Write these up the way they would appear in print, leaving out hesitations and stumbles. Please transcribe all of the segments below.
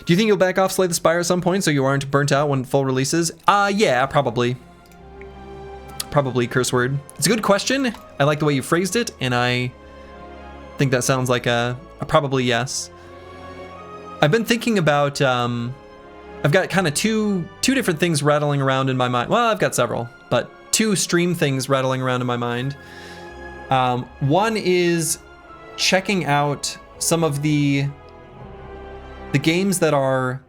Do you think you'll back off Slay the Spire at some point so you aren't burnt out when full releases? Yeah, probably. Probably, curse word. It's a good question. I like the way you phrased it, and I think that sounds like a probably yes. I've been thinking about, I've got kind of two different things rattling around in my mind. Well, I've got several, but two stream things rattling around in my mind. One is checking out some of the games that are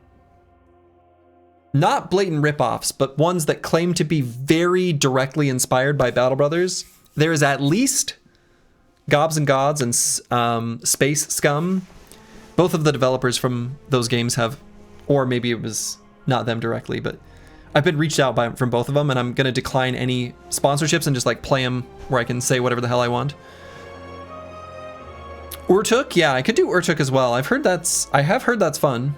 not blatant ripoffs, but ones that claim to be very directly inspired by Battle Brothers. There's at least Gobs and Gods and Space Scum. Both of the developers from those games have, or maybe it was not them directly, but I've been reached out from both of them, and I'm going to decline any sponsorships and just like play them where I can say whatever the hell I want. Urtuk, yeah, I could do Urtuk as well. I have heard that's fun.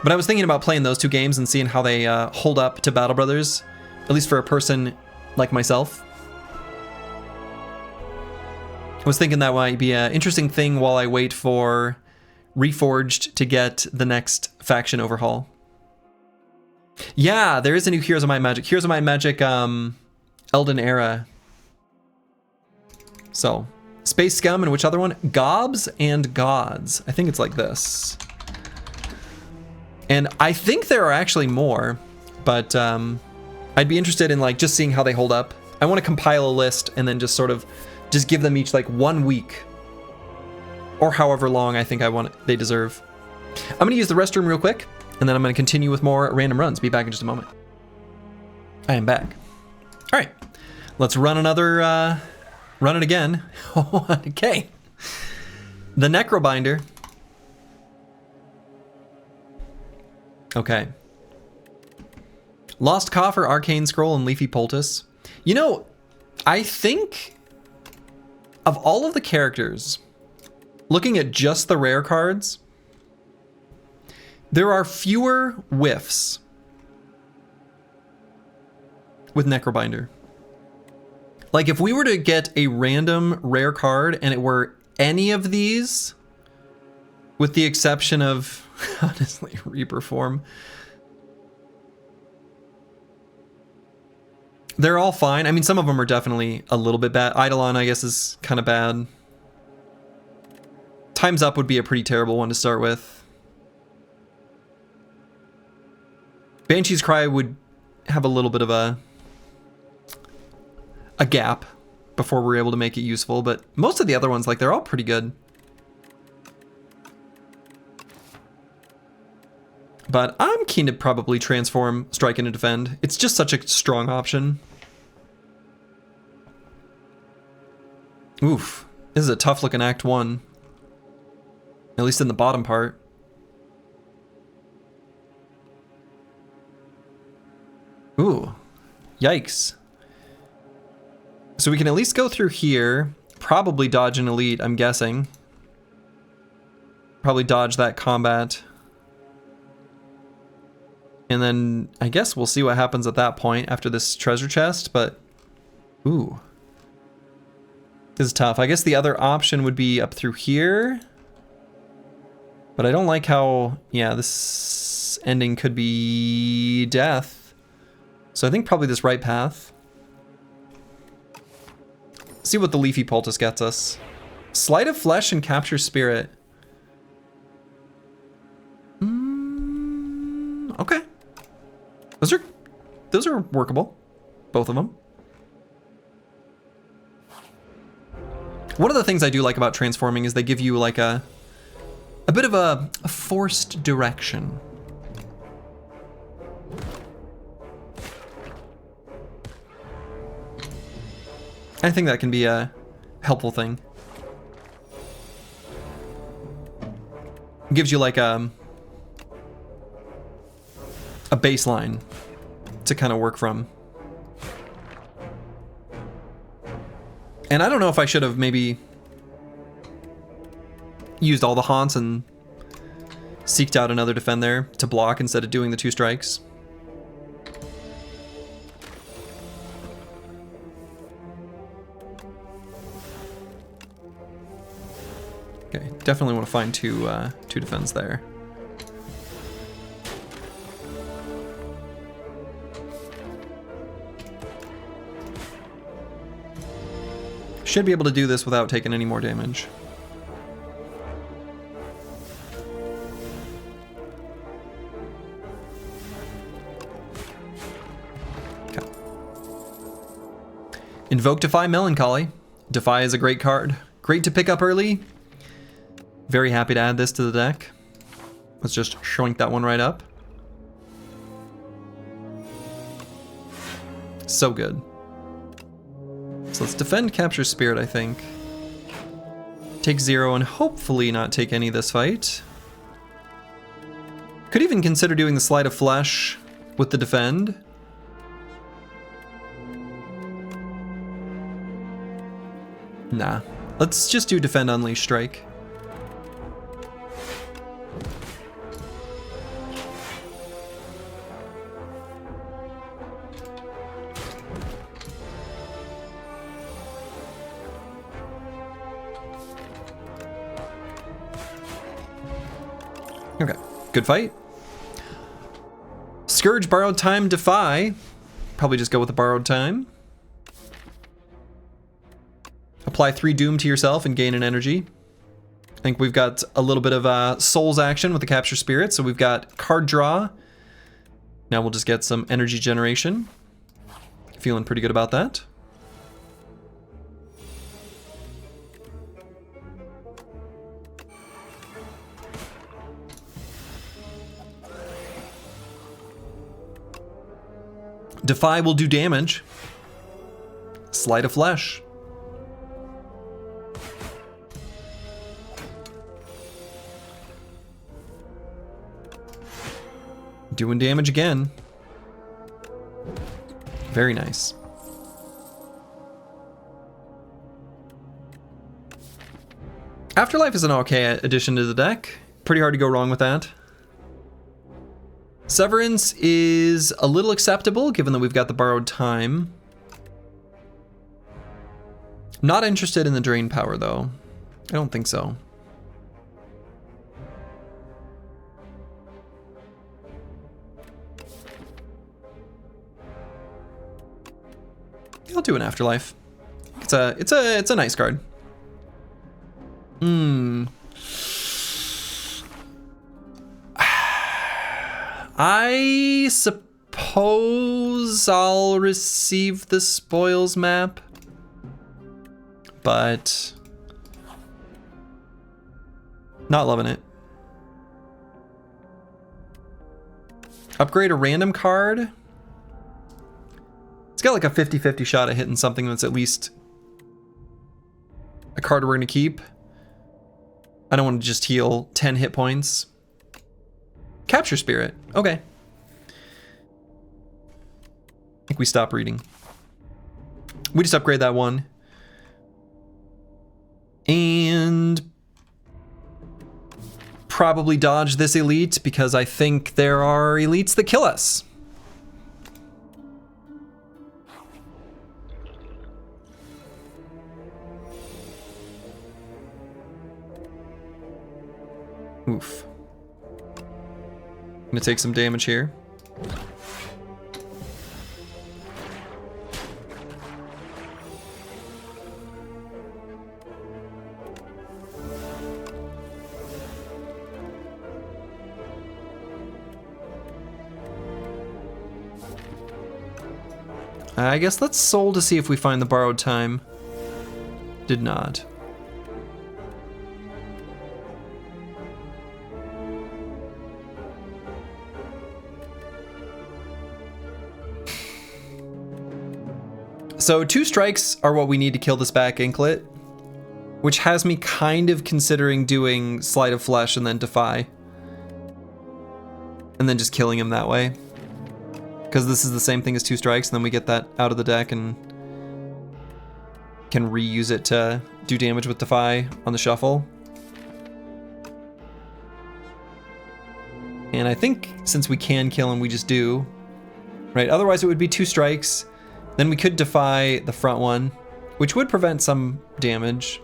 But I was thinking about playing those two games and seeing how they hold up to Battle Brothers, at least for a person like myself. I was thinking that might be an interesting thing while I wait for Reforged to get the next faction overhaul. Yeah, there is a new Heroes of Might and Magic. Heroes of Might and Magic, Elden Era. So, Space Scum and which other one? Gobs and Gods. I think it's like this. And I think there are actually more, but I'd be interested in like just seeing how they hold up. I want to compile a list and then just sort of just give them each like 1 week or however long I think they deserve. I'm going to use the restroom real quick, and then I'm going to continue with more random runs. Be back in just a moment. I am back. All right, let's run another, run it again. Okay. The Necrobinder. Okay. Lost Coffer, Arcane Scroll, and Leafy Poultice. You know, I think of all of the characters, looking at just the rare cards, there are fewer whiffs with Necrobinder. Like if we were to get a random rare card and it were any of these, with the exception of, honestly, Reaper form, they're all fine. I mean, some of them are definitely a little bit bad. Eidolon, I guess, is kind of bad. Time's Up would be a pretty terrible one to start with. Banshee's Cry would have a little bit of a gap before we're able to make it useful, but most of the other ones, like, they're all pretty good. But I'm keen to probably transform Strike into Defend. It's just such a strong option. Oof. This is a tough looking Act 1. At least in the bottom part. Ooh. Yikes. So we can at least go through here. Probably dodge an elite, I'm guessing. Probably dodge that combat. And then I guess we'll see what happens at that point after this treasure chest, but ooh. This is tough. I guess the other option would be up through here. But I don't like how, yeah, this ending could be death. So I think probably this right path. See what the Leafy Poultice gets us. Sleight of Flesh and Capture Spirit. Okay. Those are workable. Both of them. One of the things I do like about transforming is they give you like a bit of a forced direction. I think that can be a helpful thing. It gives you like a baseline to kind of work from. And I don't know if I should have maybe used all the haunts and seeked out another defend there to block instead of doing the 2 strikes. Okay, definitely want to find two defense there. Should be able to do this without taking any more damage. Okay. Invoke Defy Melancholy. Defy is a great card. Great to pick up early. Very happy to add this to the deck. Let's just shrink that one right up. So good. So let's defend Capture Spirit, I think. Take 0 and hopefully not take any this fight. Could even consider doing the Sleight of Flesh with the defend. Nah. Let's just do Defend Unleash Strike. Okay, good fight. Scourge, Borrowed Time, Defy. Probably just go with the Borrowed Time. Apply 3 Doom to yourself and gain an energy. I think we've got a little bit of Souls action with the Capture Spirit, so we've got card draw. Now we'll just get some energy generation. Feeling pretty good about that. Defy will do damage. Sleight of Flesh. Doing damage again. Very nice. Afterlife is an okay addition to the deck. Pretty hard to go wrong with that. Severance is a little acceptable given that we've got the Borrowed Time. Not interested in the Drain Power though. I don't think so. I'll do an Afterlife. It's a nice card. I suppose I'll receive the Spoils map, but not loving it. Upgrade a random card. It's got like a 50-50 shot at hitting something that's at least a card we're gonna keep. I don't want to just heal 10 hit points. Capture Spirit. Okay. I think we stop reading. We just upgrade that one. And probably dodge this elite because I think there are elites that kill us. Oof. Gonna take some damage here. I guess let's soul to see if we find the Borrowed Time. Did not. So 2 strikes are what we need to kill this back Inklet, which has me kind of considering doing Sleight of Flesh and then Defy. And then just killing him that way. Because this is the same thing as 2 strikes, and then we get that out of the deck and can reuse it to do damage with Defy on the shuffle. And I think since we can kill him, we just do. Right, otherwise it would be 2 strikes. Then we could Defy the front one, which would prevent some damage.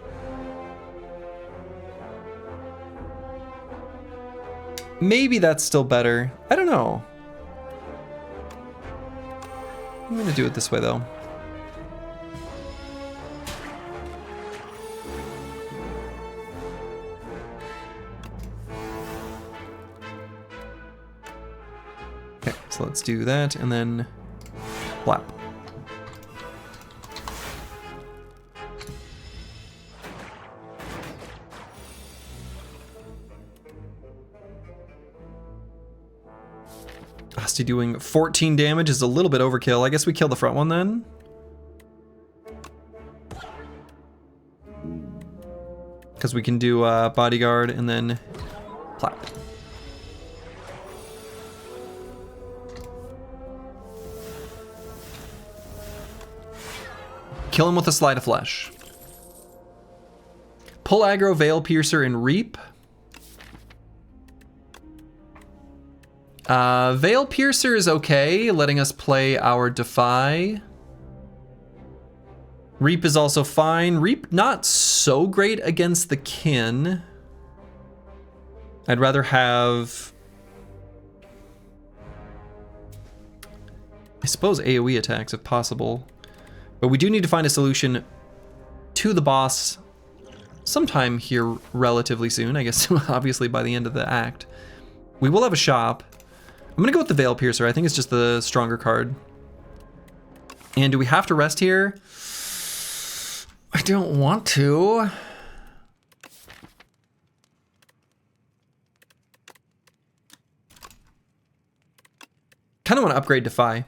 Maybe that's still better. I don't know. I'm gonna do it this way though. Okay, so let's do that and then flap. Asti doing 14 damage is a little bit overkill. I guess we kill the front one then. Because we can do bodyguard and then flap. Kill him with a slide of flesh. Pull aggro, Veil Piercer, and Reap. Veil Piercer is okay, letting us play our Defy. Reap is also fine. Reap not so great against the kin. I'd rather have, I suppose, AoE attacks if possible. But we do need to find a solution to the boss sometime here relatively soon. I guess obviously by the end of the act. We will have a shop. I'm gonna go with the Veil Piercer. I think it's just the stronger card. And do we have to rest here? I don't want to. Kind of want to upgrade Defy.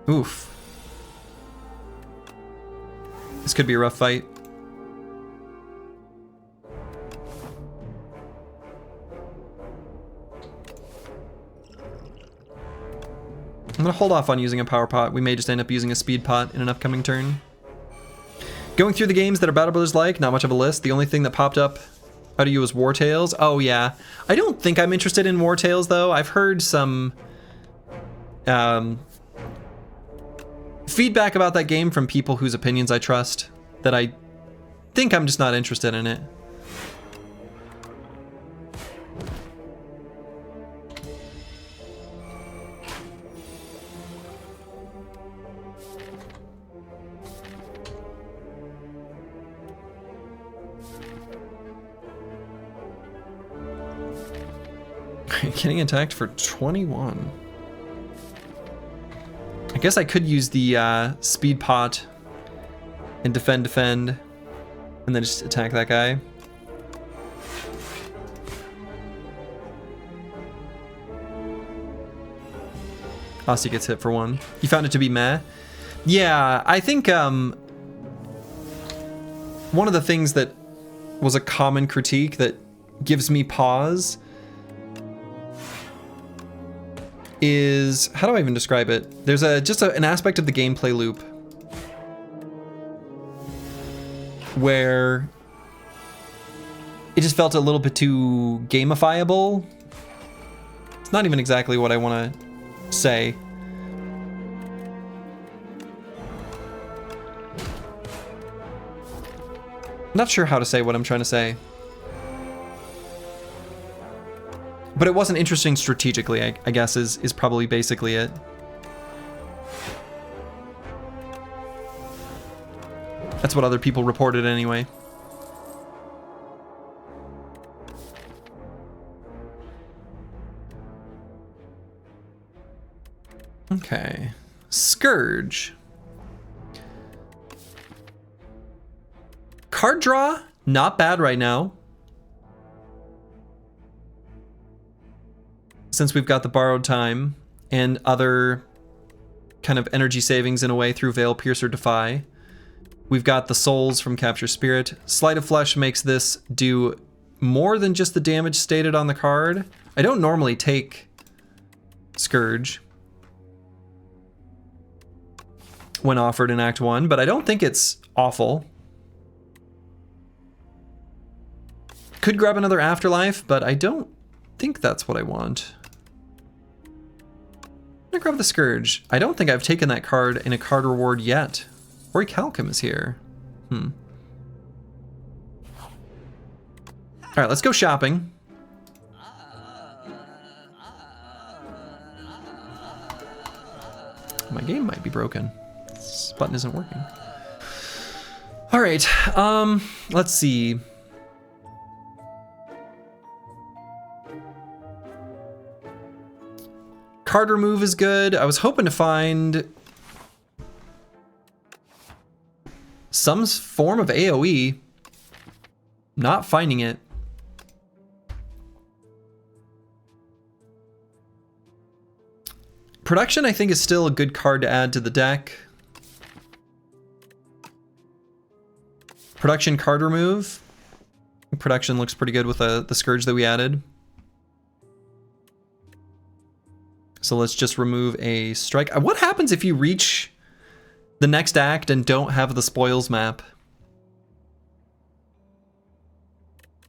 Oof. This could be a rough fight. I'm gonna hold off on using a power pot. We may just end up using a speed pot in an upcoming turn. Going through the games that are Battle Brothers like, not much of a list. The only thing that popped up out of you was War Tales. Oh yeah. I don't think I'm interested in War Tales though. I've heard some feedback about that game from people whose opinions I trust, that I think I'm just not interested in it. Getting attacked for 21. I guess I could use the speed pot and defend, and then just attack that guy. Asti gets hit for 1. You found it to be meh? Yeah, I think one of the things that was a common critique that gives me pause is, how do I even describe it? There's an aspect of the gameplay loop where it just felt a little bit too gamifiable. It's not even exactly what I want to say. Not sure how to say what I'm trying to say. But it wasn't interesting strategically, I guess, is probably basically it. That's what other people reported anyway. Okay. Scourge. Card draw, not bad right now. Since we've got the borrowed time and other kind of energy savings in a way through Veil Piercer Defy. We've got the souls from Capture Spirit. Sleight of Flesh makes this do more than just the damage stated on the card. I don't normally take Scourge when offered in Act 1, but I don't think it's awful. Could grab another Afterlife, but I don't think that's what I want. I'm gonna grab the Scourge. I don't think I've taken that card in a card reward yet, Orichalcum is here. All right, let's go shopping. My game might be broken. This button isn't working. All right, let's see. Card remove is good. I was hoping to find some form of AoE. Not finding it. Production, I think, is still a good card to add to the deck. Production card remove. Production looks pretty good with the Scourge that we added. So let's just remove a strike. What happens if you reach the next act and don't have the spoils map?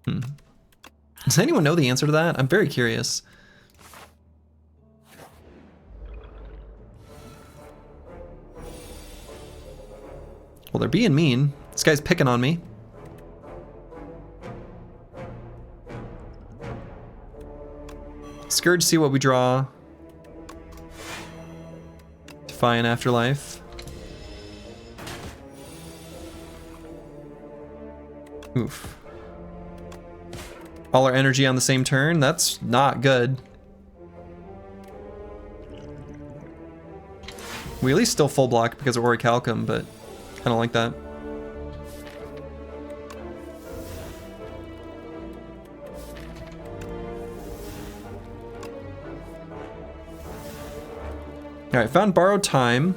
Does anyone know the answer to that? I'm very curious. Well, they're being mean. This guy's picking on me. Scourge, see what we draw. Defy an Afterlife. Oof. All our energy on the same turn? That's not good. We at least still full block because of Orichalcum, but I don't like that. Alright, found Borrowed Time.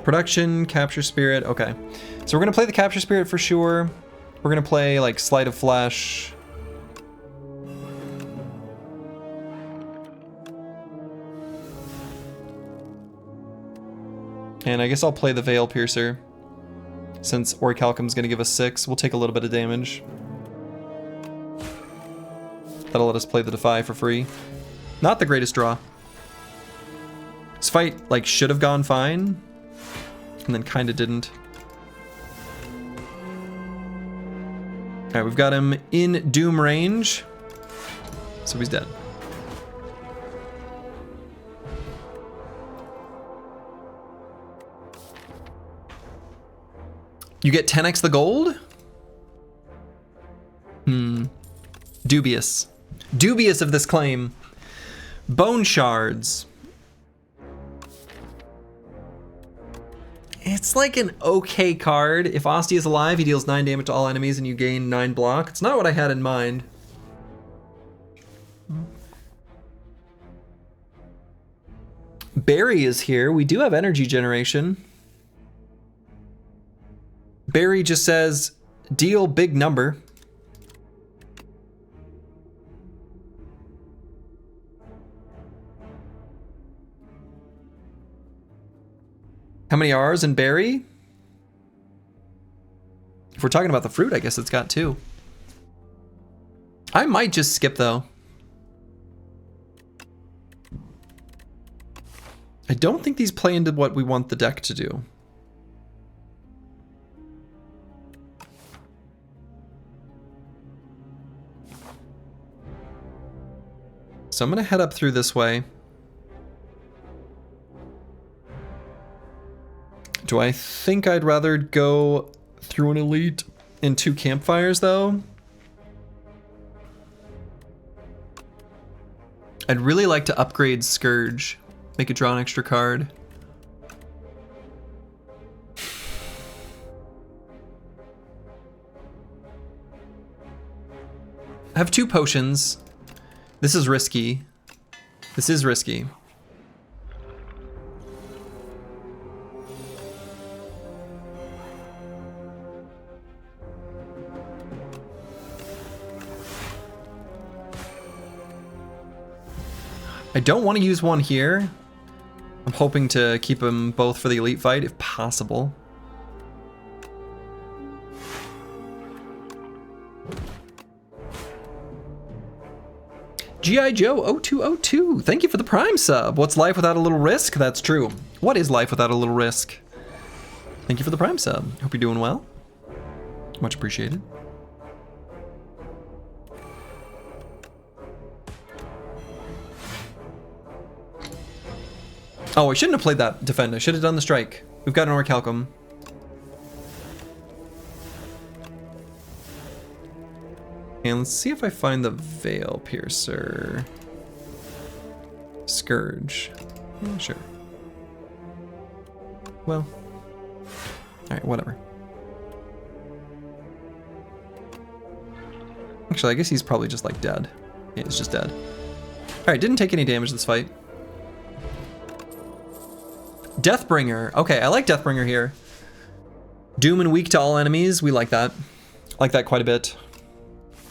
Production, Capture Spirit, okay. So we're gonna play the Capture Spirit for sure. We're gonna play like Sleight of Flesh. And I guess I'll play the Veil Piercer. Since Orichalcum's gonna give us 6, we'll take a little bit of damage. That'll let us play the Defy for free. Not the greatest draw. This fight, like, should have gone fine. And then kinda didn't. Alright, we've got him in Doom range. So he's dead. You get 10x the gold? Dubious. Dubious of this claim. Bone Shards. It's like an okay card. If Osti is alive, he deals 9 damage to all enemies and you gain 9 block. It's not what I had in mind. Barry is here. We do have energy generation. Barry just says, deal big number. How many R's in Barry? If we're talking about the fruit, I guess it's got 2. I might just skip though. I don't think these play into what we want the deck to do. So I'm gonna head up through this way. Do I think I'd rather go through an elite in 2 campfires though? I'd really like to upgrade Scourge. Make it draw an extra card. I have 2 potions. This is risky. This is risky. I don't want to use one here. I'm hoping to keep them both for the elite fight if possible. G.I. Joe 0202, thank you for the Prime sub. What's life without a little risk? That's true. What is life without a little risk? Thank you for the Prime sub. Hope you're doing well. Much appreciated. Oh, I shouldn't have played that defend. I should have done the strike. We've got an Orichalcum. And let's see if I find the Veil Piercer. Scourge. Yeah, sure. Well. Alright, whatever. Actually, I guess he's probably just like dead. Yeah, he's just dead. Alright, didn't take any damage this fight. Deathbringer. Okay, I like Deathbringer here. Doom and weak to all enemies. We like that. I like that quite a bit.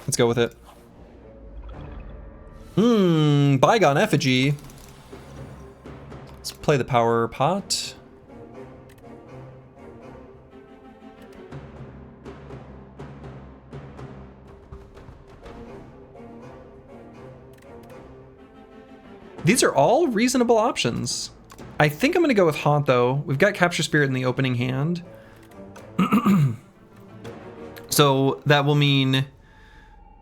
Let's go with it. Bygone Effigy. Let's play the power pot. These are all reasonable options. I think I'm gonna go with Haunt though. We've got Capture Spirit in the opening hand. So that will mean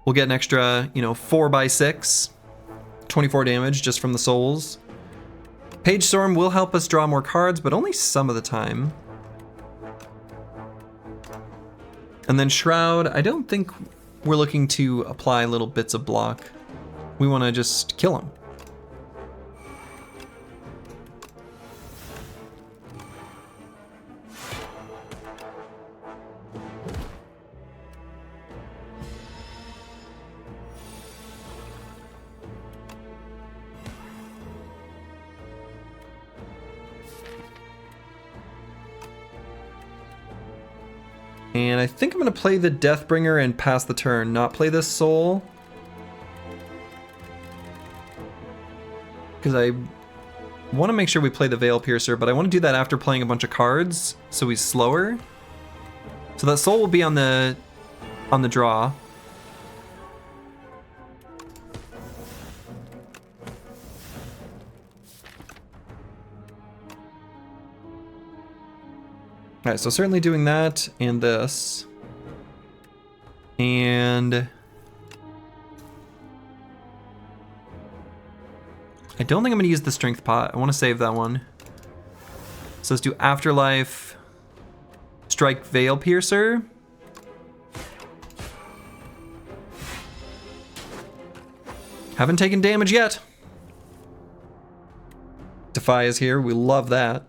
we'll get an extra, 4x6, 24 damage just from the souls. Page Storm will help us draw more cards, but only some of the time. And then Shroud, I don't think we're looking to apply little bits of block. We want to just kill him. And I think I'm gonna play the Deathbringer and pass the turn, not play this soul. Because I want to make sure we play the Veil Piercer, but I want to do that after playing a bunch of cards, so he's slower. So that soul will be on the draw. Alright, so certainly doing that and this. And I don't think I'm going to use the Strength Pot. I want to save that one. So let's do Afterlife, Strike Veil Piercer. Haven't taken damage yet. Defy is here. We love that.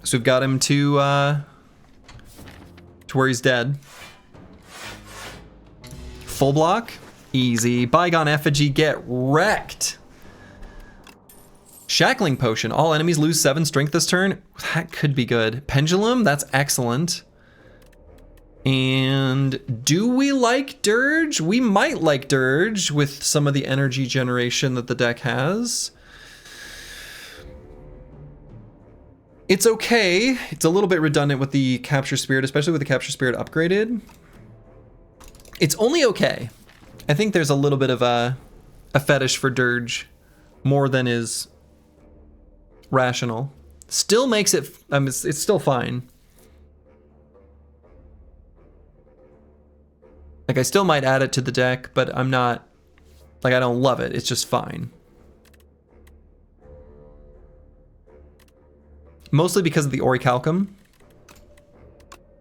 So we've got him to where he's dead. Full block, easy. Bygone Effigy, get wrecked. Shackling Potion, all enemies lose 7 strength this turn. That could be good. Pendulum, that's excellent. And do we like Dirge? We might like Dirge with some of the energy generation that the deck has. It's okay. It's a little bit redundant with the Capture Spirit, especially with the Capture Spirit upgraded. It's only okay. I think there's a little bit of a fetish for Dirge more than is rational. Still makes it, it's still fine. Like I still might add it to the deck, but I'm not, like I don't love it. It's just fine. Mostly because of the Orichalcum.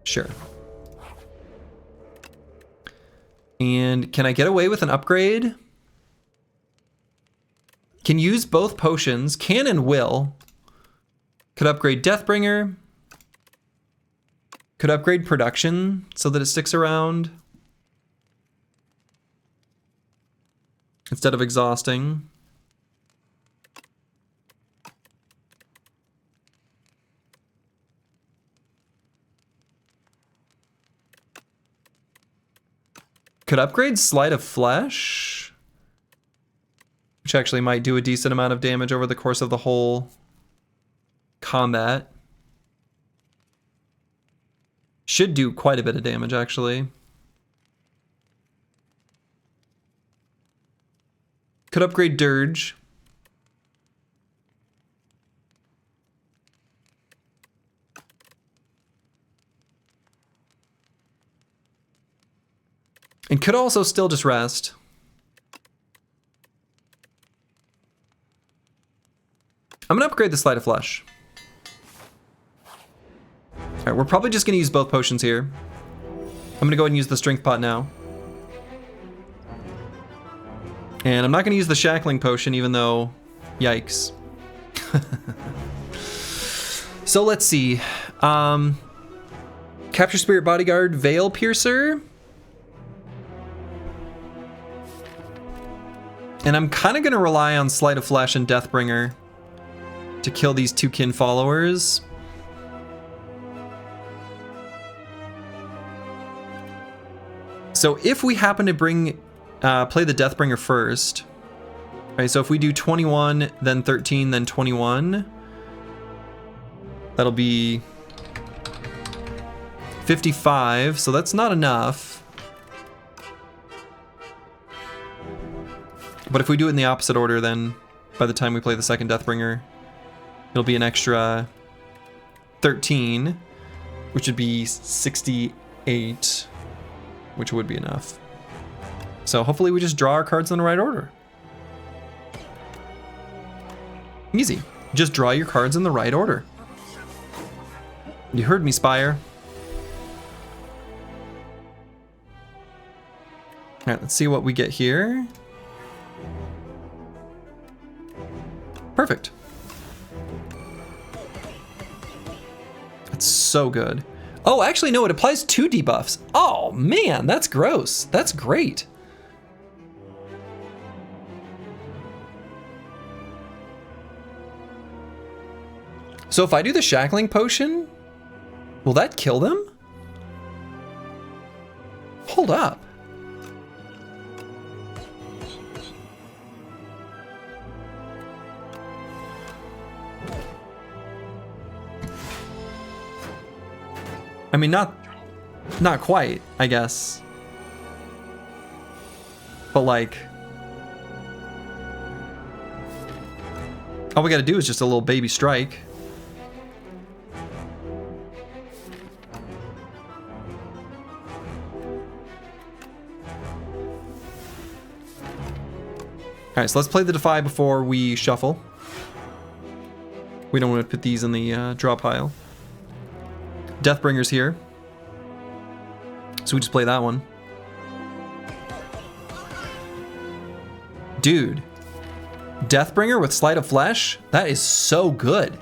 Sure. And can I get away with an upgrade? Can use both potions. Can and will. Could upgrade Deathbringer. Could upgrade Production so that it sticks around. Instead of exhausting. Could upgrade Sleight of Flesh, which actually might do a decent amount of damage over the course of the whole combat. Should do quite a bit of damage, actually. Could upgrade Dirge. And could also still just rest. I'm gonna upgrade the Sleight of Flesh. Alright, we're probably just gonna use both potions here. I'm gonna go ahead and use the Strength Pot now. And I'm not gonna use the Shackling Potion, even though, yikes. So let's see. Capture Spirit Bodyguard, Veil Piercer. And I'm kind of going to rely on Sleight of Flesh and Deathbringer to kill these two kin followers. So if we happen to play the Deathbringer first, right? So if we do 21, then 13, then 21, that'll be 55. So that's not enough. But if we do it in the opposite order, then by the time we play the second Deathbringer, it'll be an extra 13, which would be 68, which would be enough. So hopefully we just draw our cards in the right order. Easy. Just draw your cards in the right order. You heard me, Spire. All right, let's see what we get here. Perfect. That's so good. Oh, actually, no, it applies 2 debuffs. Oh, man, that's gross. That's great. So if I do the Shackling Potion, will that kill them? Hold up. I mean, not quite, I guess. But like, all we gotta do is just a little baby strike. Alright, so let's play the Defy before we shuffle. We don't want to put these in the draw pile. Deathbringer's here. So we just play that one. Dude. Deathbringer with Sleight of Flesh? That is so good.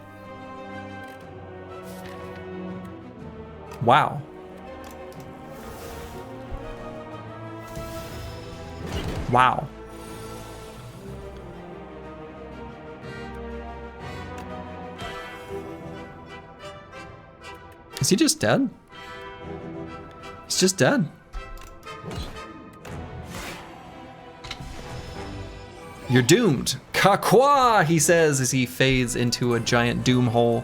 Wow. Wow. Is he just dead? He's just dead. You're doomed. Kakwa, he says as he fades into a giant doom hole.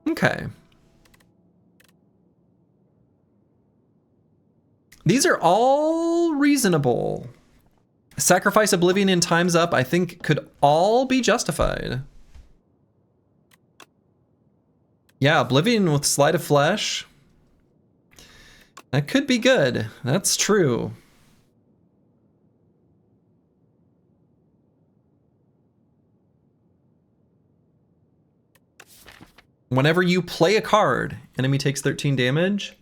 Okay. These are all reasonable. Sacrifice Oblivion in Time's Up, I think, could all be justified. Yeah, Oblivion with Sleight of Flesh. That could be good. That's true. Whenever you play a card, enemy takes 13 damage.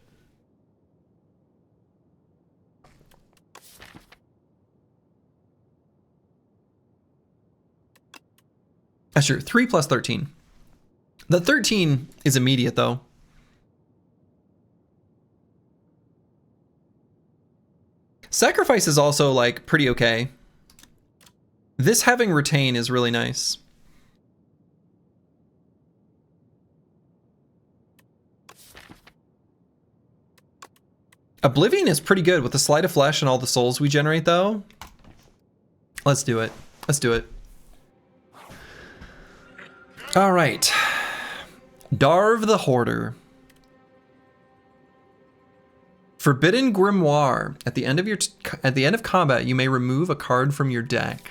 Sure, 3 plus 13. The 13 is immediate, though. Sacrifice is also, like, pretty okay. This having retain is really nice. Oblivion is pretty good with the Sleight of Flesh and all the souls we generate, though. Let's do it. Let's do it. All right. Darv the Hoarder. Forbidden Grimoire. At the end of combat, you may remove a card from your deck.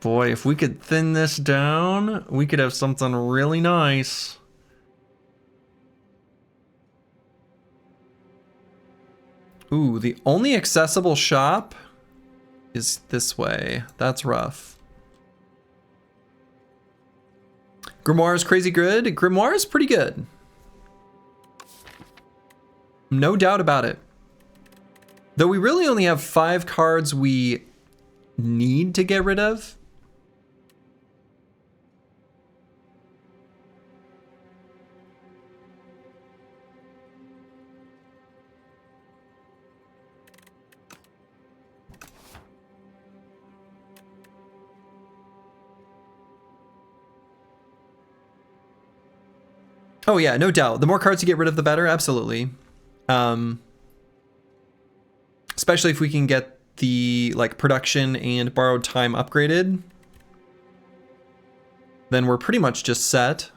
Boy, if we could thin this down, we could have something really nice. Ooh, the only accessible shop is this way. That's rough. Grimoire is crazy good. Grimoire is pretty good. No doubt about it. Though we really only have 5 cards we need to get rid of. Oh yeah, no doubt. The more cards you get rid of, the better. Absolutely. Especially if we can get the like production and borrowed time upgraded, then we're pretty much just set.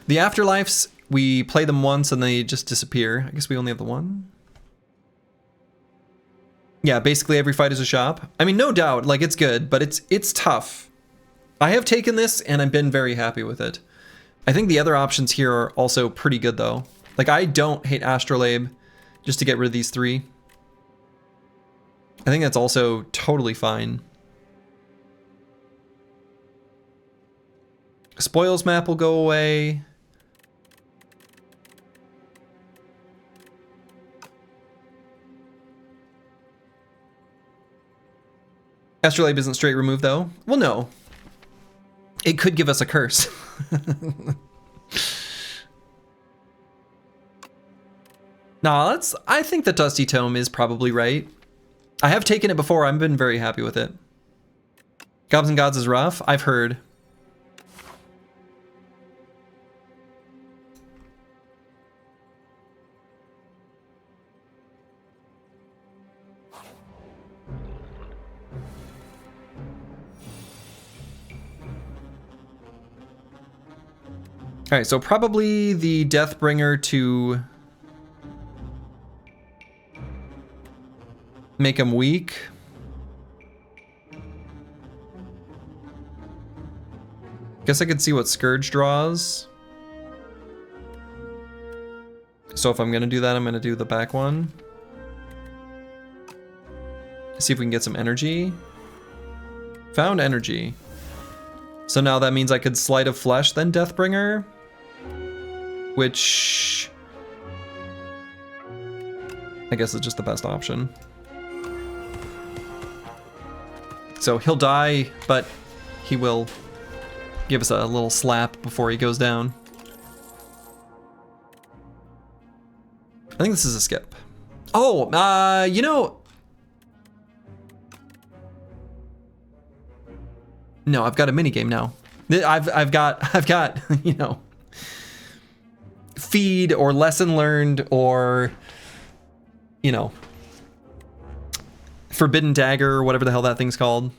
The afterlives, we play them once and they just disappear. I guess we only have the one. Yeah, basically every fight is a shop. I mean, no doubt, like it's good, but it's tough. I have taken this and I've been very happy with it. I think the other options here are also pretty good though. Like I don't hate Astrolabe just to get rid of these 3. I think that's also totally fine. Spoils map will go away. Astrolabe isn't straight remove though. Well, no. It could give us a curse. Nah, I think the Dusty Tome is probably right. I have taken it before. I've been very happy with it. Gods and Gods is rough. I've heard. All right, so probably the Deathbringer to make him weak. Guess I could see what Scourge draws. So if I'm gonna do that, I'm gonna do the back one. See if we can get some energy. Found energy. So now that means I could Sleight of Flesh, then Deathbringer. Which I guess is just the best option. So he'll die, but he will give us a little slap before he goes down. I think this is a skip. Oh, you know. No, I've got a mini game now. I've got, you know, feed or lesson learned or, you know, Forbidden Dagger or whatever the hell that thing's called.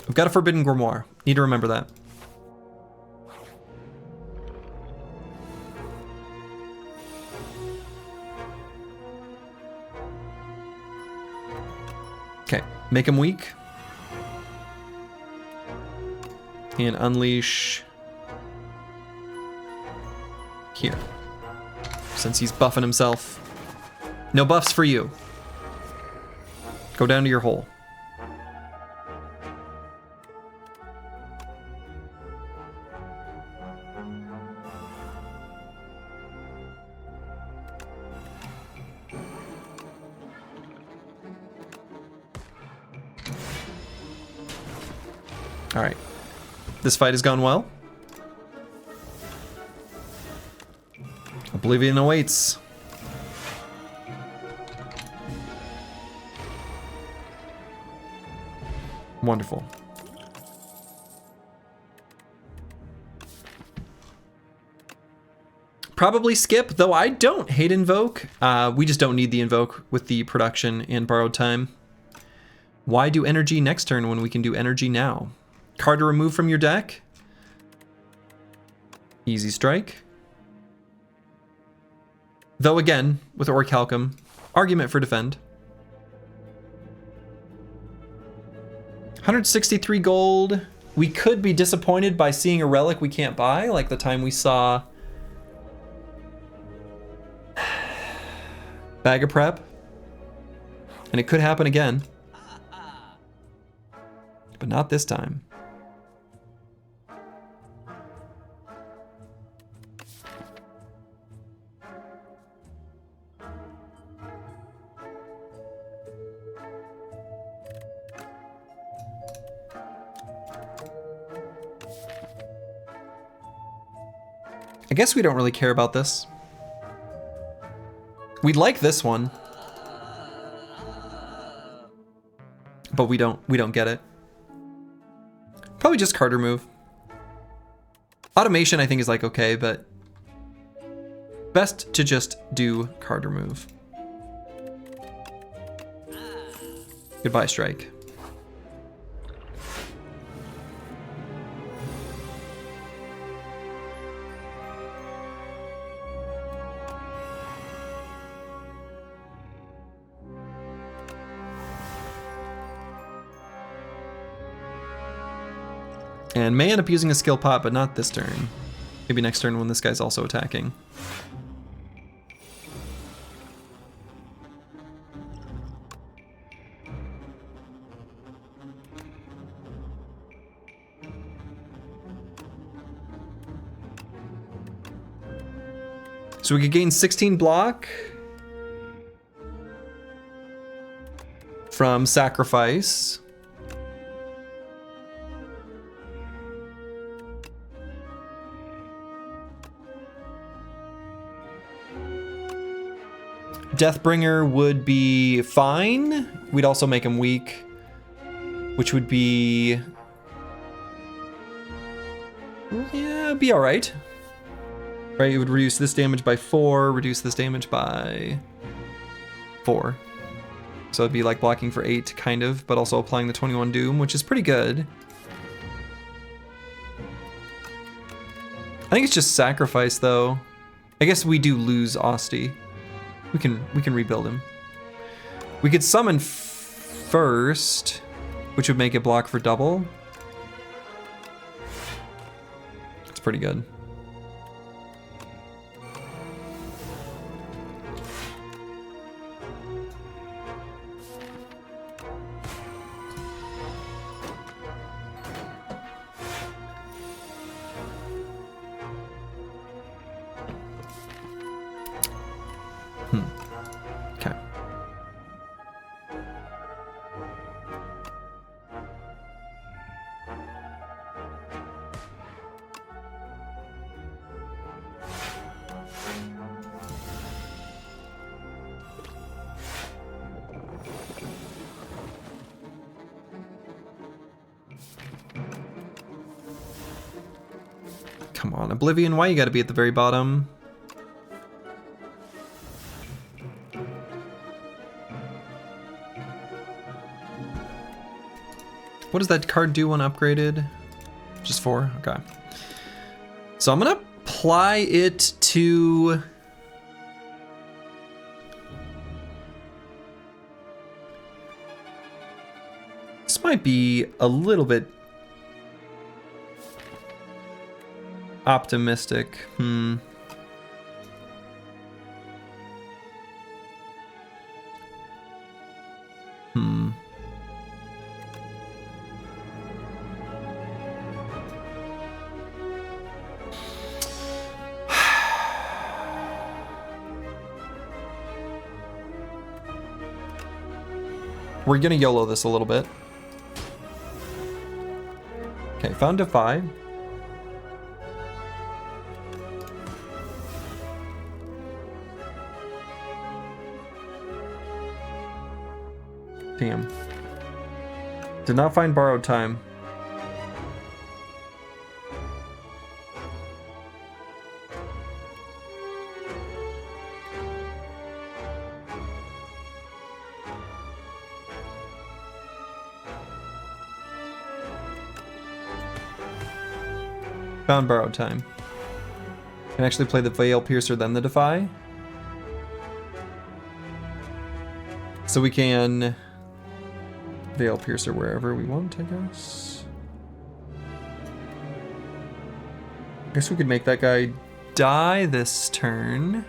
I've got a Forbidden Grimoire. Need to remember that. Okay, make him weak. And unleash here. Since he's buffing himself. No buffs for you. Go down to your hole. All right. This fight has gone well. Oblivion awaits. Wonderful. Probably skip, though I don't hate Invoke. We just don't need the Invoke with the production and borrowed time. Why do energy next turn when we can do energy now? Card to remove from your deck. Easy strike. Though again, with Orichalcum, argument for defend. 163 gold. We could be disappointed by seeing a relic we can't buy, like the time we saw Bag of Prep. And it could happen again. But not this time. I guess we don't really care about this. We'd like this one. But we don't get it. Probably just card remove. Automation I think is like okay, but best to just do card remove. Goodbye, strike. And may end up using a skill pot, but not this turn. Maybe next turn when this guy's also attacking. So we could gain 16 block from sacrifice. Deathbringer would be fine. We'd also make him weak, which would be, yeah, be all right. Right, it would reduce this damage by 4, reduce this damage by 4. So it'd be like blocking for 8, kind of, but also applying the 21 Doom, which is pretty good. I think it's just sacrifice, though. I guess we do lose Osti. We can rebuild him. We could summon first, which would make it block for double. It's pretty good. Okay. Come on, Oblivion, why you gotta be at the very bottom? What does that card do when upgraded? Just 4? Okay. So I'm gonna apply it to... This might be a little bit optimistic. We're gonna YOLO this a little bit. Okay, found Defy. Damn. Did not find borrowed time. Found borrowed time. Can actually play the Veil Piercer, then the Defy. So we can Veil Piercer wherever we want, I guess. I guess we could make that guy die this turn.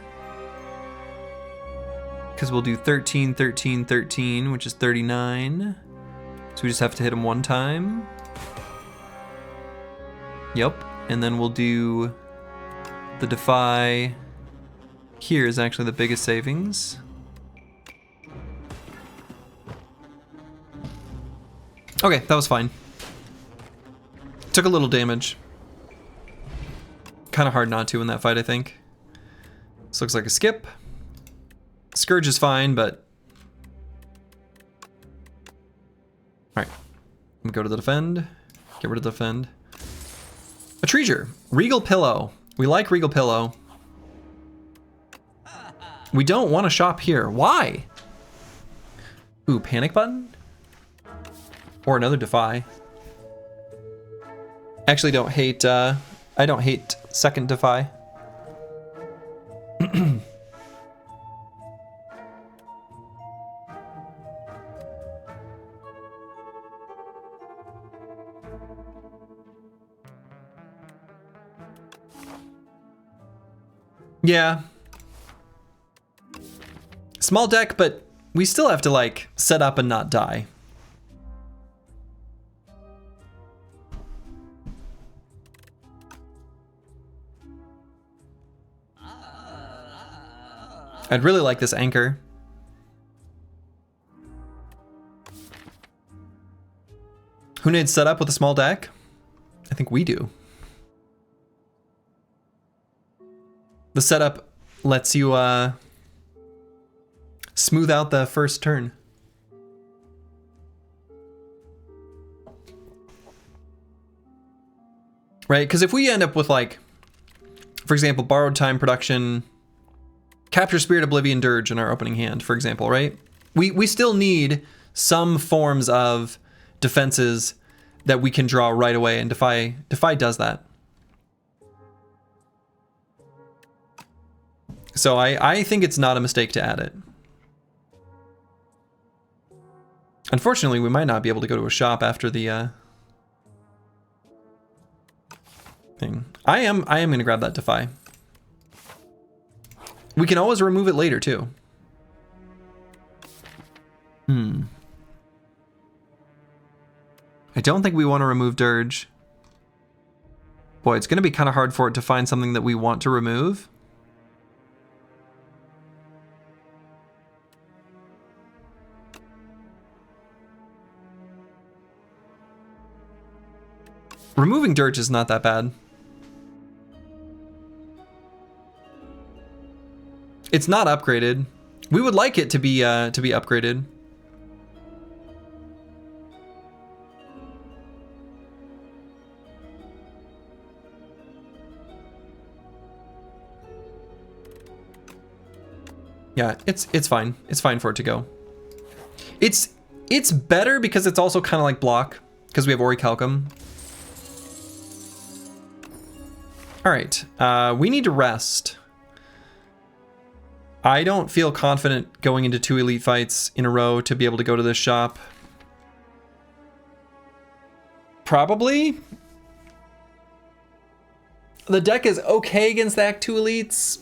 Because we'll do 13, 13, 13, which is 39. So we just have to hit him one time. Yep. And then we'll do the Defy. Here is actually the biggest savings. Okay, that was fine. Took a little damage. Kind of hard not to in that fight, I think. This looks like a skip. Scourge is fine, but... Alright. I'm gonna go to the defend. Get rid of the defend. A treasure. Regal Pillow. We like Regal Pillow. We don't want to shop here. Why? Ooh, panic button? Or another Defy. Actually don't hate, I don't hate second Defy. Yeah. Small deck, but we still have to, like, set up and not die. I'd really like this anchor. Who needs setup with a small deck? I think we do. The setup lets you smooth out the first turn. Right? Because if we end up with, like, for example, borrowed time production, capture Spirit Oblivion Dirge in our opening hand, for example, right? We still need some forms of defenses that we can draw right away, and Defy does that. So I think it's not a mistake to add it. Unfortunately, we might not be able to go to a shop after the thing. I am gonna grab that Defy. We can always remove it later too. I don't think we want to remove Dirge. Boy, it's gonna be kind of hard for it to find something that we want to remove. Removing Dirge is not that bad. It's not upgraded. We would like it to be upgraded. Yeah, it's fine. It's fine for it to go. It's better because it's also kind of like block because we have Orichalcum. All right, we need to rest. I don't feel confident going into 2 elite fights in a row to be able to go to this shop. Probably. The deck is okay against the Act 2 elites.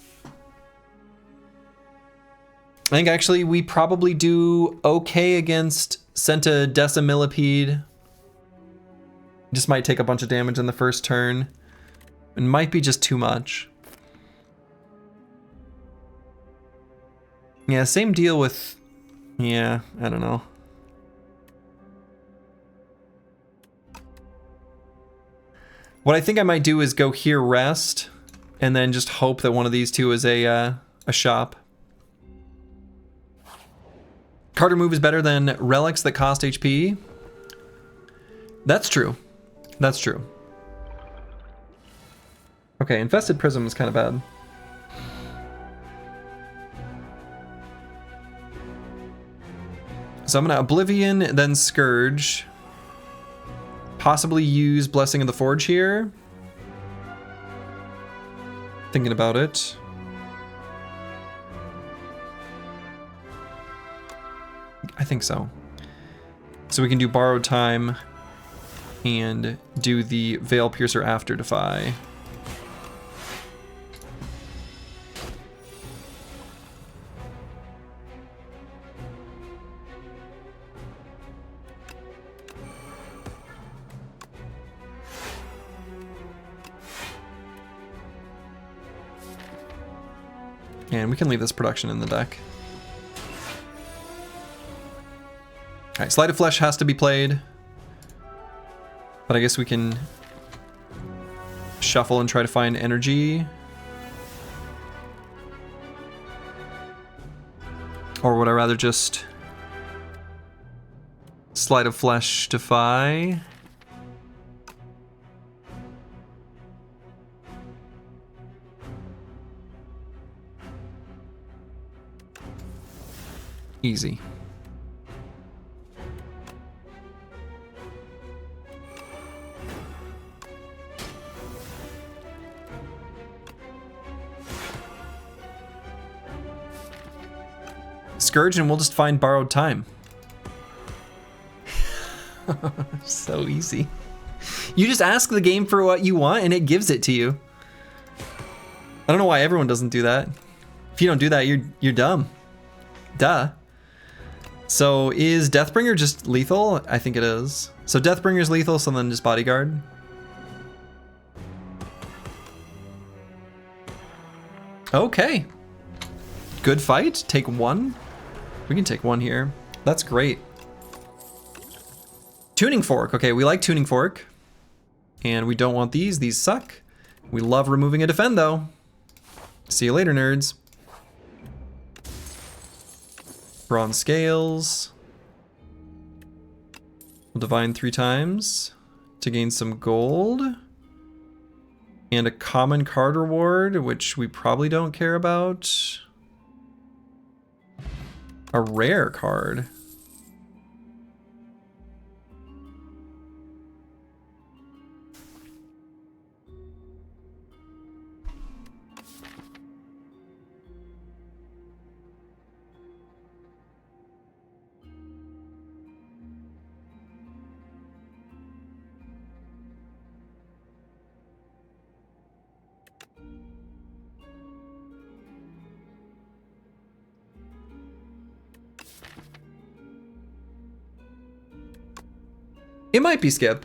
I think actually we probably do okay against Senta Decimillipede. Just might take a bunch of damage in the first turn. It might be just too much. Yeah, same deal with... Yeah, I don't know. What I think I might do is go here, rest, and then just hope that one of these two is a shop. Card remove is better than relics that cost HP. That's true. That's true. Okay, Infested Prism is kind of bad. So I'm gonna Oblivion, then Scourge. Possibly use Blessing of the Forge here. Thinking about it. I think so. So we can do Borrowed Time and do the Veil Piercer after Defy. And we can leave this production in the deck. Alright, Sleight of Flesh has to be played. But I guess we can shuffle and try to find energy. Or would I rather just Sleight of Flesh Defy? Easy. Scourge and we'll just find Borrowed Time. So easy. You just ask the game for what you want and it gives it to you. I don't know why everyone doesn't do that. If you don't do that, you're dumb. Duh. So is Deathbringer just lethal? I think it is. So Deathbringer's lethal, so then just Bodyguard. Okay. Good fight. Take one. We can take one here. That's great. Tuning Fork. Okay, we like Tuning Fork. And we don't want these. These suck. We love removing a defend, though. See you later, nerds. Bronze Scales. We'll Divine 3 times to gain some gold. And a common card reward, which we probably don't care about. A rare card. It might be skip.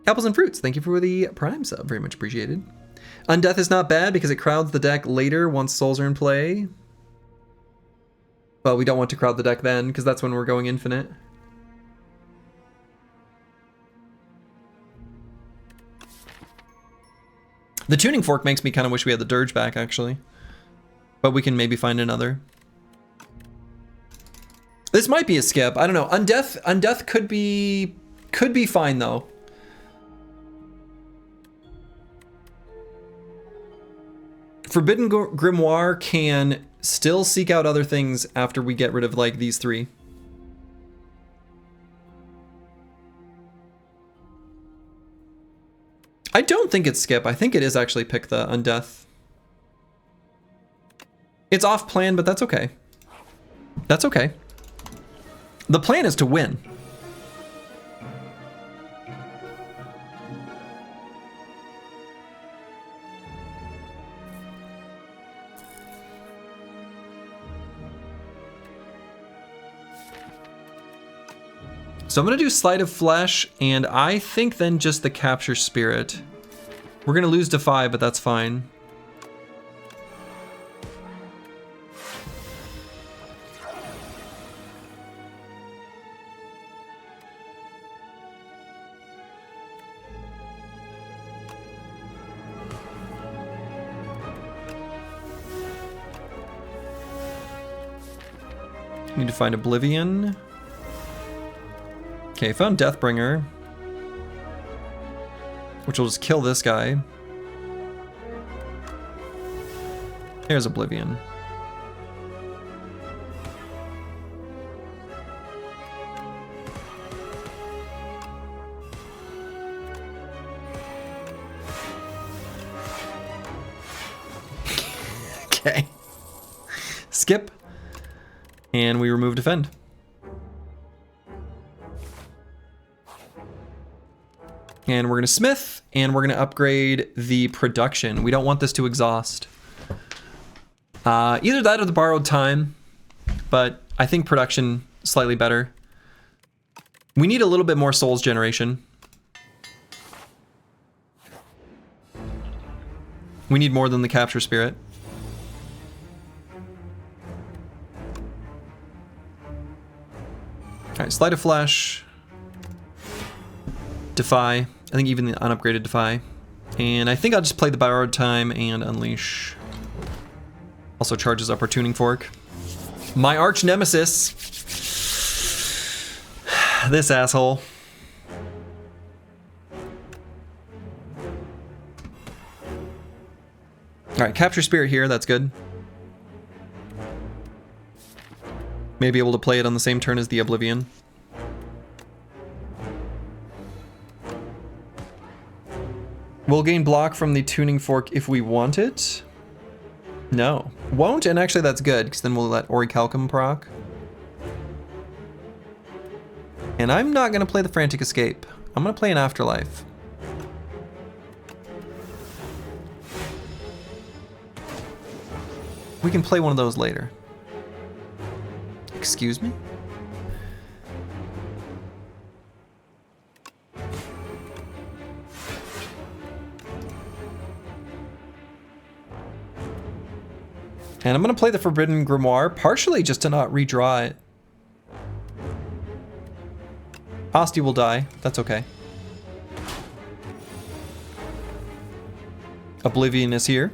Apples and Fruits, thank you for the Prime sub, very much appreciated. Undeath is not bad because it crowds the deck later once souls are in play. But we don't want to crowd the deck then because that's when we're going infinite. The Tuning Fork makes me kind of wish we had the Dirge back actually. But we can maybe find another. This might be a skip. I don't know. Undeath could be fine though. Forbidden Grimoire can still seek out other things after we get rid of like these three. I don't think it's skip. I think it is actually pick the Undeath. It's off plan, but that's okay. That's okay. The plan is to win. So I'm gonna do Sleight of Flesh, and I think then just the Capture Spirit. We're gonna lose Defy, but that's fine. Need to find Oblivion. Okay, found Deathbringer. Which will just kill this guy. There's Oblivion. Okay. Skip. And we remove defend. And we're going to smith, and we're going to upgrade the production. We don't want this to exhaust. Either that or the borrowed time, but I think production slightly better. We need a little bit more souls generation. We need more than the capture spirit. All right, Sleight of Flesh. Defy. I think even the unupgraded Defy. And I think I'll just play the borrowed time and unleash. Also charges up our tuning fork. My arch nemesis. This asshole. Alright, capture spirit here, that's good. Maybe able to play it on the same turn as the Oblivion. We'll gain block from the tuning fork if we want it. No. Won't, and actually that's good, because then we'll let Orichalcum proc. And I'm not going to play the Frantic Escape. I'm going to play an Afterlife. We can play one of those later. Excuse me? And I'm going to play the Forbidden Grimoire, partially just to not redraw it. Asti will die. That's okay. Oblivion is here.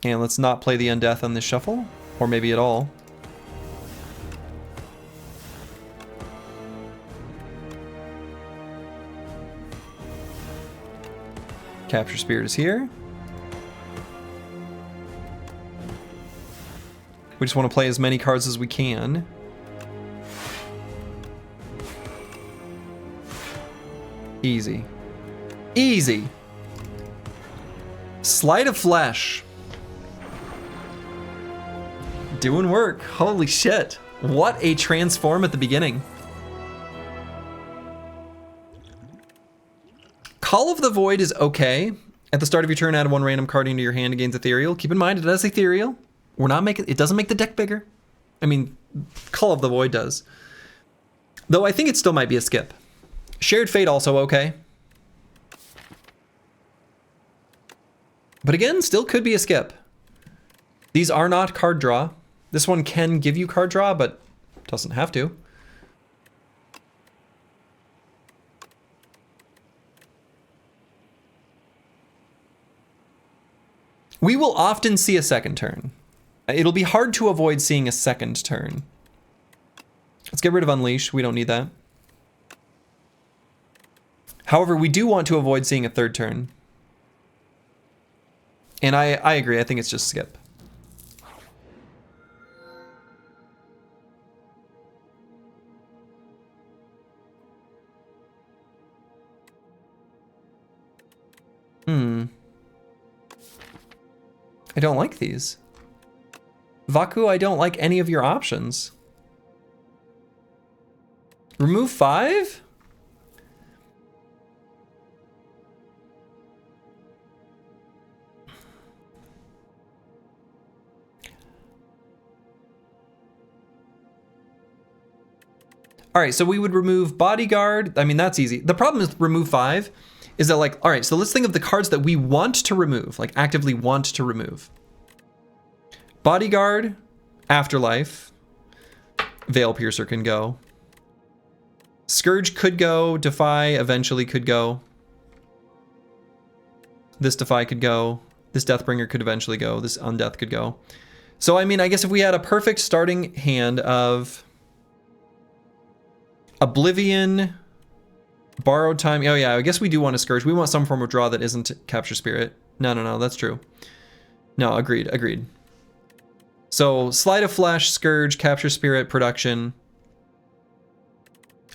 And let's not play the Undeath on this shuffle, or maybe at all. Capture Spirit is here. We just want to play as many cards as we can. Easy. Easy! Sleight of Flesh. Doing work. Holy shit. What a transform at the beginning. Call of the Void is okay. At the start of your turn, add one random card into your hand against Ethereal. Keep in mind, it has Ethereal. We're not making, it doesn't make the deck bigger. I mean, Call of the Void does. Though I think it still might be a skip. Shared Fate also okay. But again, still could be a skip. These are not card draw. This one can give you card draw, but doesn't have to. We will often see a second turn. It'll be hard to avoid seeing a second turn. Let's get rid of Unleash. We don't need that. However, we do want to avoid seeing a third turn. And I agree. I think it's just skip. I don't like these. Vaku, I don't like any of your options. Remove 5? All right, so we would remove Bodyguard. I mean, that's easy. The problem is remove 5 is that, like, all right, so let's think of the cards that we want to remove, like actively want to remove. Bodyguard, Afterlife, Veil Piercer can go. Scourge could go, Defy eventually could go. This Defy could go. This Deathbringer could eventually go. This Undeath could go. So, I mean, I guess if we had a perfect starting hand of Oblivion, Borrowed Time. Oh yeah, I guess we do want a Scourge. We want some form of draw that isn't Capture Spirit. No, that's true. No, agreed. So, Sleight of Flesh, Scourge, Capture Spirit, Production,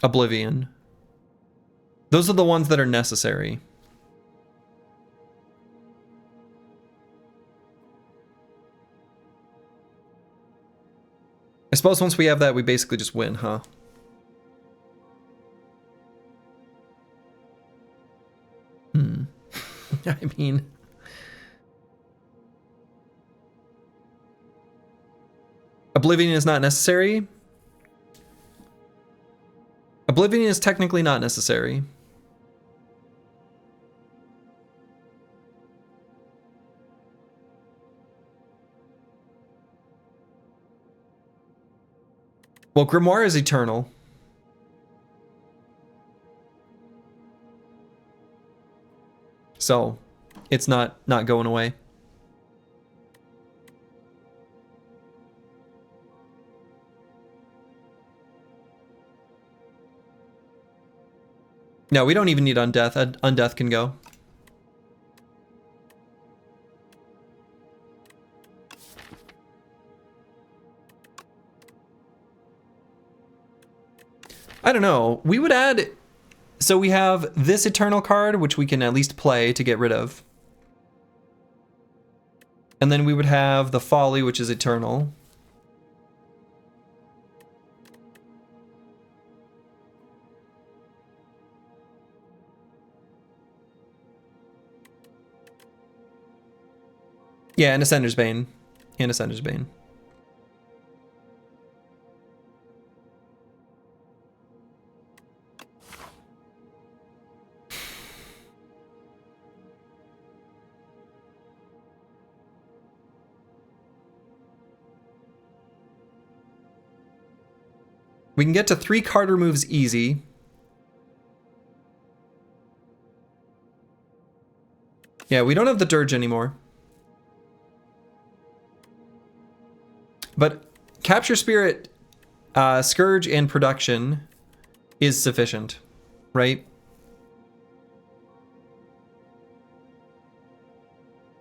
Oblivion. Those are the ones that are necessary. I suppose once we have that, we basically just win, huh? I mean... Oblivion is not necessary. Oblivion is technically not necessary. Well, Grimoire is eternal. So, it's not going away. No, we don't even need Undeath. Undeath can go. I don't know. We would add... So we have this Eternal card, which we can at least play to get rid of. And then we would have the Folly, which is Eternal. Yeah, and Ascender's Bane. And Ascender's Bane. We can get to 3 card removes easy. Yeah, we don't have the Dirge anymore. But Capture Spirit, Scourge, and Production is sufficient, right?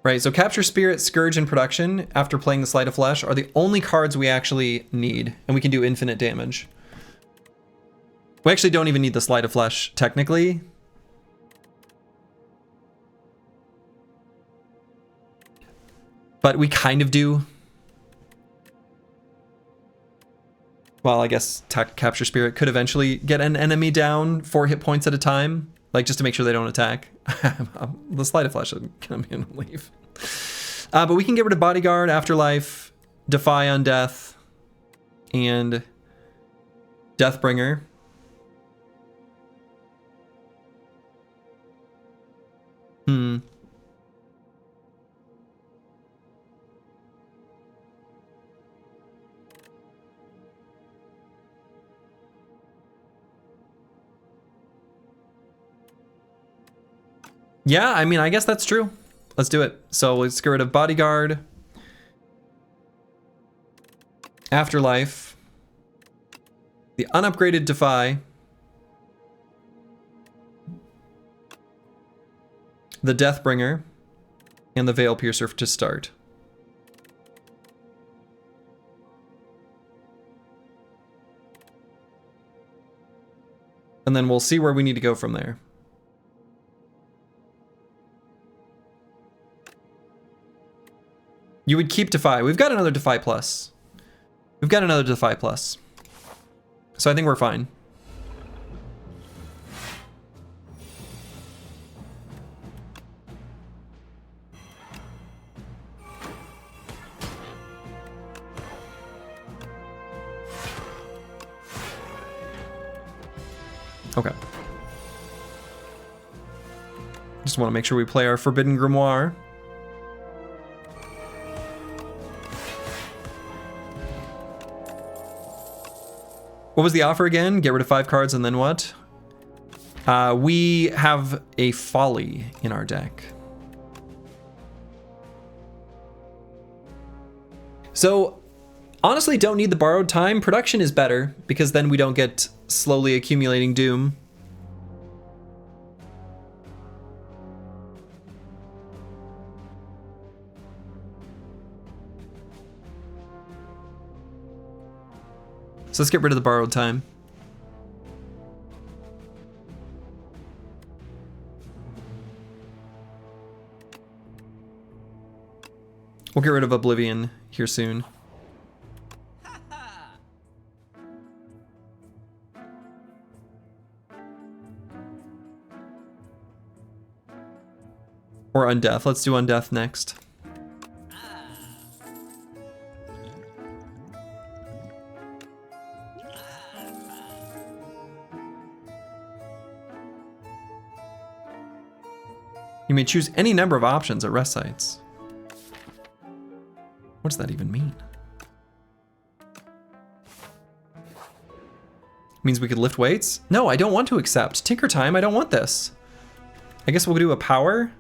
Right, so Capture Spirit, Scourge, and Production, after playing the Sleight of Flesh, are the only cards we actually need, and we can do infinite damage. We actually don't even need the Sleight of Flesh, technically. But we kind of do. Well, I guess Capture Spirit could eventually get an enemy down 4 hit points at a time, like just to make sure they don't attack. The Sleight of Flesh is gonna be in leave. But we can get rid of Bodyguard, Afterlife, Defy Undeath, and Deathbringer. Yeah, I mean, I guess that's true. Let's do it. So let's get rid of Bodyguard, Afterlife, the unupgraded Defy, the Deathbringer, and the Veil Piercer to start. And then we'll see where we need to go from there. You would keep Defy. We've got another Defy Plus. We've got another Defy Plus. So I think we're fine. Okay. Just want to make sure we play our Forbidden Grimoire. What was the offer again? Get rid of 5 cards and then what? We have a Folly in our deck. So, honestly, don't need the Borrowed Time. Production is better, because then we don't get slowly accumulating doom. So let's get rid of the Borrowed Time. We'll get rid of Oblivion here soon. Or undeath. Let's do undeath next. You may choose any number of options at rest sites. What does that even mean? Means we could lift weights? No, I don't want to accept. Tinker time, I don't want this. I guess we'll do a power.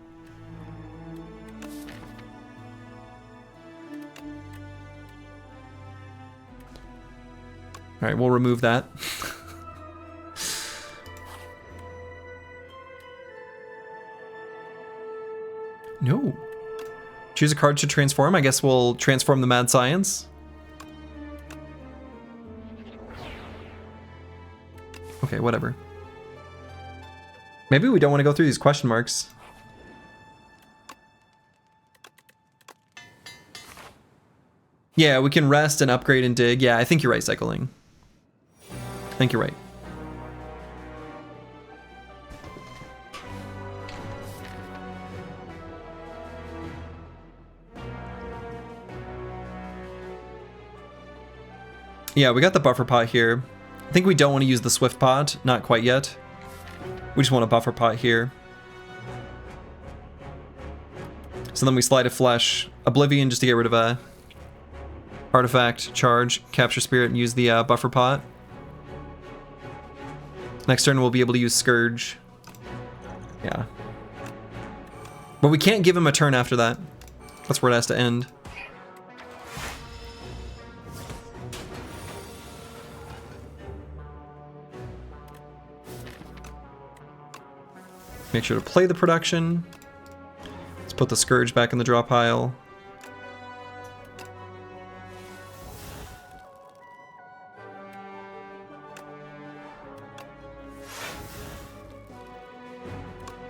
All right, we'll remove that. No. Choose a card to transform. I guess we'll transform the Mad Science. Okay, whatever. Maybe we don't want to go through these question marks. Yeah, we can rest and upgrade and dig. Yeah, I think you're right, Cycling. I think you're right. Yeah, we got the buffer pot here. I think we don't want to use the swift pot, not quite yet. We just want a buffer pot here. So then we slide a flesh, Oblivion just to get rid of a artifact, charge, capture spirit, and use the buffer pot. Next turn we'll be able to use Scourge. Yeah. But we can't give him a turn after that. That's where it has to end. Make sure to play the production. Let's put the Scourge back in the draw pile.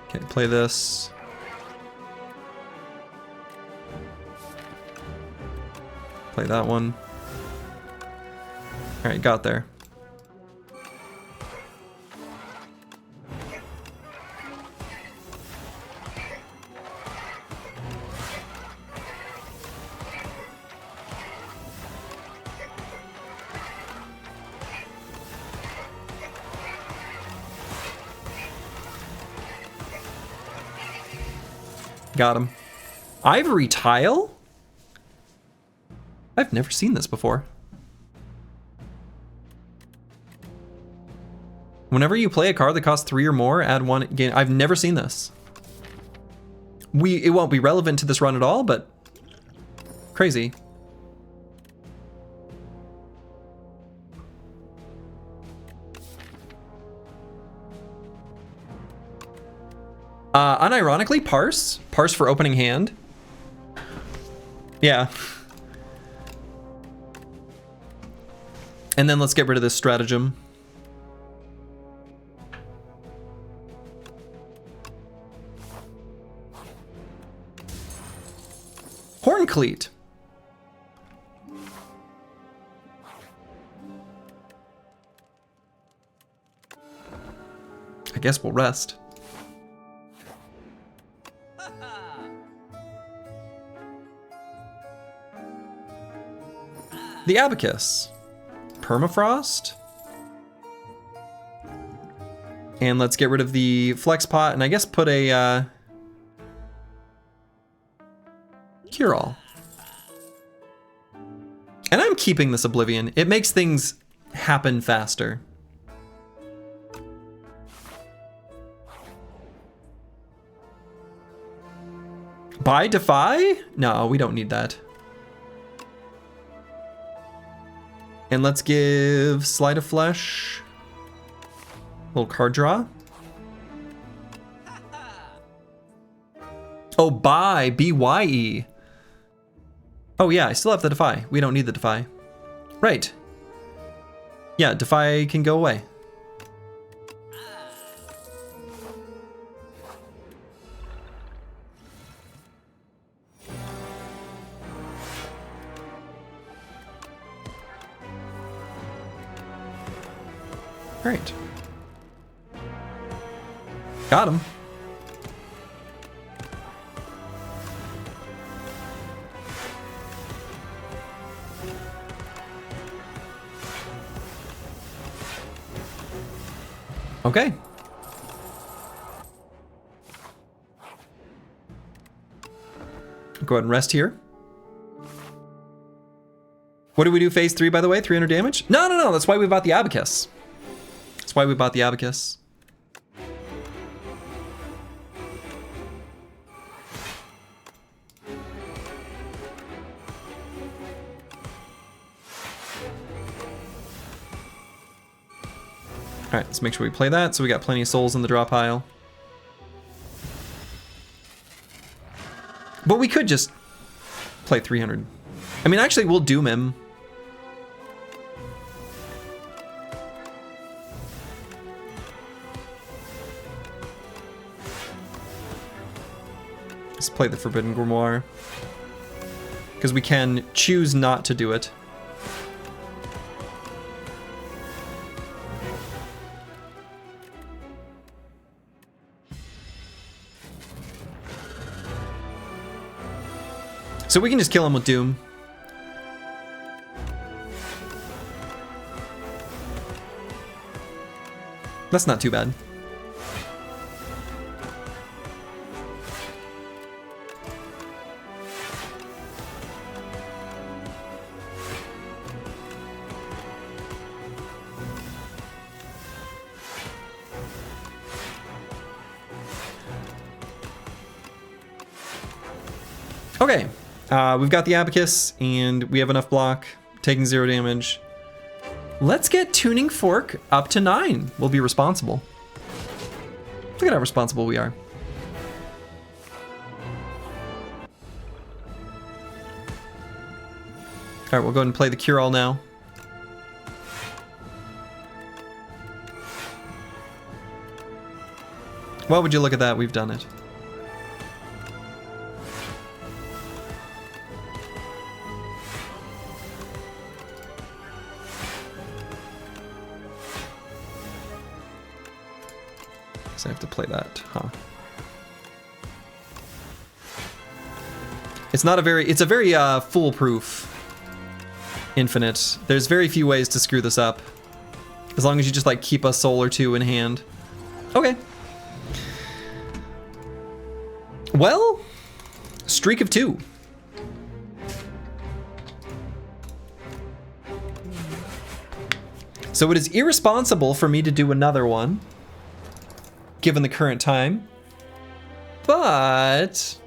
Okay, play this. Play that one. All right, got there. Got him. Ivory tile? I've never seen this before. Whenever you play a card that costs 3 or more, add 1 gain. I've never seen this. It won't be relevant to this run at all, but crazy. Unironically, Parse. Parse for opening hand. Yeah. And then let's get rid of this stratagem. Horncleat. I guess we'll rest. The Abacus. Permafrost. And let's get rid of the Flex Pot and I guess put a Cure-All. And I'm keeping this Oblivion. It makes things happen faster. Buy Defy? No, we don't need that. And let's give Sleight of Flesh a little card draw. Oh, buy, B-Y-E. Oh yeah, I still have the Defy. We don't need the Defy. Right. Yeah, Defy can go away. Great. Got him. Okay. Go ahead and rest here. What do we do phase 3, by the way? 300 damage? No. That's why we bought the abacus. That's why we bought the abacus. All right, let's make sure we play that. So we got plenty of souls in the draw pile. But we could just play 300. I mean, actually, we'll doom him. Let's play the Forbidden Grimoire. Because we can choose not to do it. So we can just kill him with Doom. That's not too bad. Okay. We've got the abacus, and we have enough block, taking 0 damage. Let's get Tuning Fork up to 9. We'll be responsible. Look at how responsible we are. All right, we'll go ahead and play the Cure-All now. Well, would you look at that? We've done it. I have to play that, huh? It's not a very, it's a very foolproof infinite. There's very few ways to screw this up. As long as you just like keep a soul or 2 in hand. Okay. Well, streak of 2. So it is irresponsible for me to do another one, given the current time, but